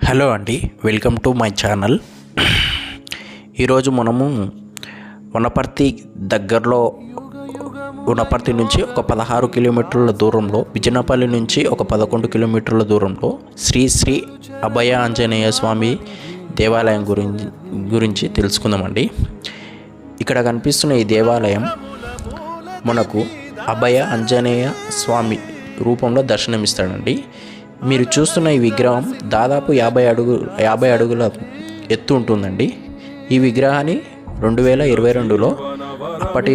Hello అండి, welcome to my channel. ఈరోజు మనము వనపర్తి దగ్గరలో వనపర్తి నుంచి ఒక 16 కిలోమీటర్ల దూరంలో, బిజినపల్లి నుంచి ఒక 11 కిలోమీటర్ల దూరంలో శ్రీ అభయ ఆంజనేయ స్వామి దేవాలయం గురించి తెలుసుకుందామండి. ఇక్కడ కనిపిస్తున్న ఈ దేవాలయం మనకు అభయ ఆంజనేయ స్వామి రూపంలో దర్శనమిస్తాడండి. మీరు చూస్తున్న ఈ విగ్రహం దాదాపు 50 అడుగుల ఎత్తు ఉంటుందండి. ఈ విగ్రహాన్ని 2022లో అప్పటి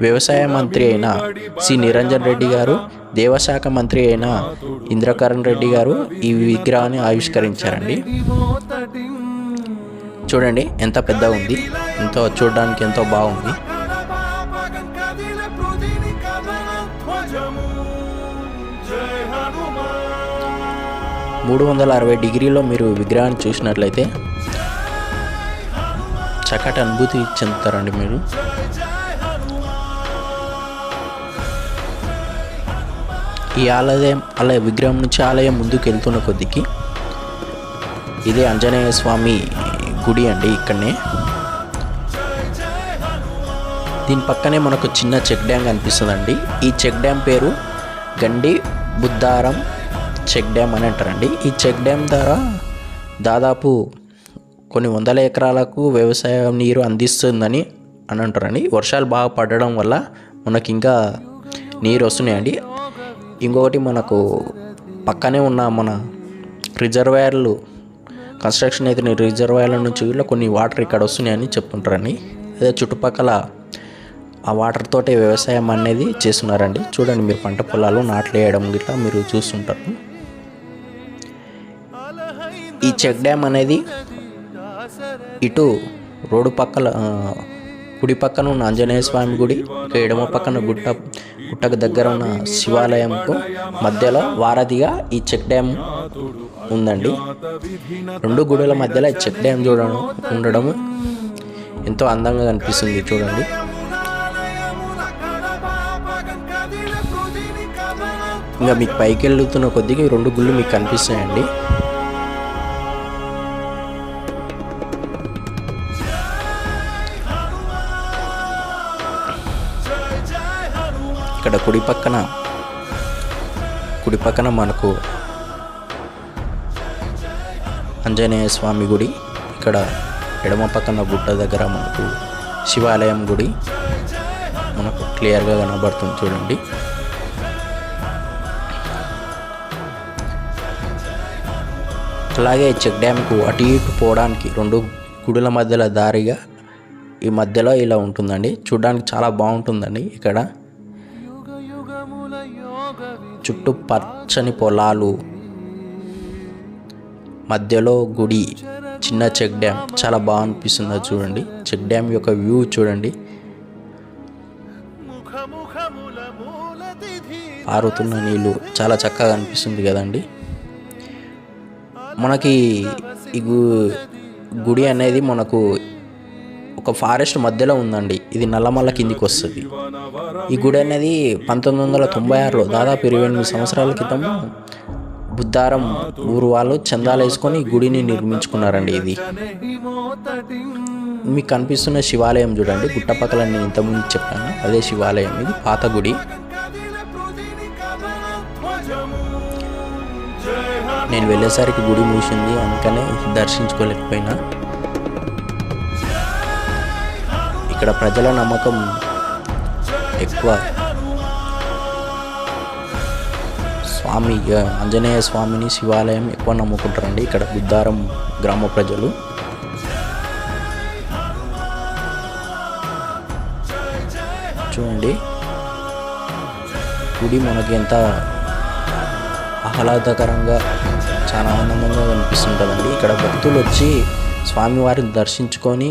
వ్యవసాయ మంత్రి అయిన సి నిరంజన్ రెడ్డి గారు, దేవశాఖ మంత్రి అయిన ఇంద్రకరణ్ రెడ్డి గారు ఈ విగ్రహాన్ని ఆవిష్కరించారండి. చూడండి ఎంత పెద్దగా ఉంది, చూడడానికి ఎంతో బాగుంది. 360 డిగ్రీలో మీరు విగ్రహాన్ని చూసినట్లయితే చక్కటి అనుభూతి చెందుతారండి మీరు. ఈ ఆలయం విగ్రహం నుంచి ఆలయం ముందుకు వెళ్తున్న కొద్దికి ఇదే ఆంజనేయ స్వామి గుడి అండి. ఇక్కడనే దీని పక్కనే మనకు చిన్న చెక్ డ్యామ్ కనిపిస్తుందండి. ఈ చెక్ డ్యామ్ పేరు గండి బుద్ధారం చెక్ డ్యామ్ అని అంటారండి. ఈ చెక్ డ్యామ్ ద్వారా దాదాపు కొన్ని వందల ఎకరాలకు వ్యవసాయ నీరు అందిస్తుందని అని అంటారండి. వర్షాలు బాగా పడడం వల్ల మనకి ఇంకా నీరు వస్తున్నాయండి. ఇంకొకటి మనకు పక్కనే ఉన్న మన రిజర్వాయర్లు కన్స్ట్రక్షన్ అయితే రిజర్వాయర్ల నుంచి కూడా కొన్ని వాటర్ ఇక్కడ వస్తున్నాయని చెప్తుంటారండి. అదే చుట్టుపక్కల ఆ వాటర్ తోటే వ్యవసాయం అనేది చేస్తున్నారండి. చూడండి మీరు పంట పొలాలు నాట్లు వేయడం గిట్లా మీరు చూస్తుంటారు. ఈ చెక్ డ్యామ్ అనేది ఇటు రోడ్డు పక్కల కుడి పక్కన ఉన్న ఆంజనేయ స్వామి గుడి, ఎడమ పక్కన గుట్టకు దగ్గర ఉన్న శివాలయంకు మధ్యలో వారధిగా ఈ చెక్ డ్యామ్ ఉందండి. రెండు గుడుల మధ్యలో ఈ చెక్ డ్యామ్ ఉండడం ఎంతో అందంగా కనిపిస్తుంది. చూడండి ఇంకా మీకు పైకి వెళ్తున్న కొద్దిగా ఈ రెండు గుళ్ళు మీకు కనిపిస్తాయండి. ఇక్కడ కుడి పక్కన మనకు ఆంజనేయ స్వామి గుడి, ఇక్కడ ఎడమ పక్కన గుట్ట దగ్గర మనకు శివాలయం గుడి మనకు క్లియర్గా కనబడుతుంది. చూడండి అలాగే చెక్ డ్యామ్కు అటు ఇటు పోవడానికి రెండు గుడుల మధ్యలో దారిగా ఈ మధ్యలో ఇలా ఉంటుందండి. చూడడానికి చాలా బాగుంటుందండి. ఇక్కడ చుట్టూ పచ్చని పొలాలు, మధ్యలో గుడి, చిన్న చెక్ డ్యామ్ చాలా బాగా అనిపిస్తుంది. చూడండి చెక్ డ్యామ్ యొక్క వ్యూ చూడండి, పారుతున్న నీళ్ళు చాలా చక్కగా అనిపిస్తుంది కదండి. మనకి ఈ గుడి అనేది మనకు ఒక ఫారెస్ట్ మధ్యలో ఉందండి. ఇది నల్లమల్ల కిందికి వస్తుంది. ఈ గుడి అనేది 1996లో దాదాపు 28 సంవత్సరాల క్రితం బుద్ధారం ఊరు వాళ్ళు చందాలు వేసుకొని ఈ గుడిని నిర్మించుకున్నారండి. ఇది మీకు కనిపిస్తున్న శివాలయం చూడండి, గుట్టపక్కల నేను ఇంతకుముందు చెప్పాను అదే శివాలయం. ఇది పాత గుడి. నేను వెళ్ళేసరికి గుడి మూసింది, అందుకనే దర్శించుకోలేకపోయినా. ఇక్కడ ప్రజల నమ్మకం ఎక్కువ, స్వామి ఆంజనేయ స్వామిని శివాలయం ఎక్కువ నమ్ముకుంటారండి ఇక్కడ బుద్ధారం గ్రామ ప్రజలు. చూడండి గుడి మనకి ఎంత ఆహ్లాదకరంగా చాలా ఆనందంగా కనిపిస్తుంటుందండి. ఇక్కడ భక్తులు వచ్చి స్వామివారిని దర్శించుకొని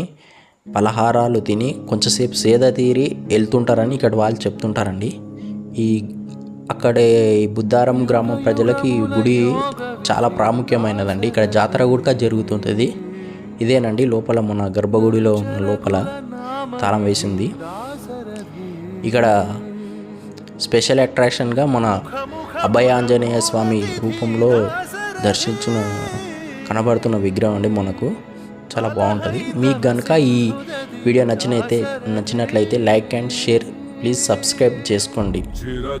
పలహారాలు తిని కొంచెంసేపు సేద తీరి వెళ్తుంటారని ఇక్కడ వాళ్ళు చెప్తుంటారండి. అక్కడే బుద్ధారం గ్రామం ప్రజలకి గుడి చాలా ప్రాముఖ్యమైనదండి. ఇక్కడ జాతర కూడా జరుగుతుంటుంది. ఇదేనండి లోపల మన గర్భగుడిలో ఉన్న లోపల తాళం వేసింది. ఇక్కడ స్పెషల్ అట్రాక్షన్గా మన అభయ ఆంజనేయ స్వామి రూపంలో దర్శించిన కనబడుతున్న విగ్రహం అండి మనకు చాలా బాగుంటుంది. మీకు కనుక ఈ వీడియో నచ్చినట్లయితే like and share, please subscribe చేసుకోండి.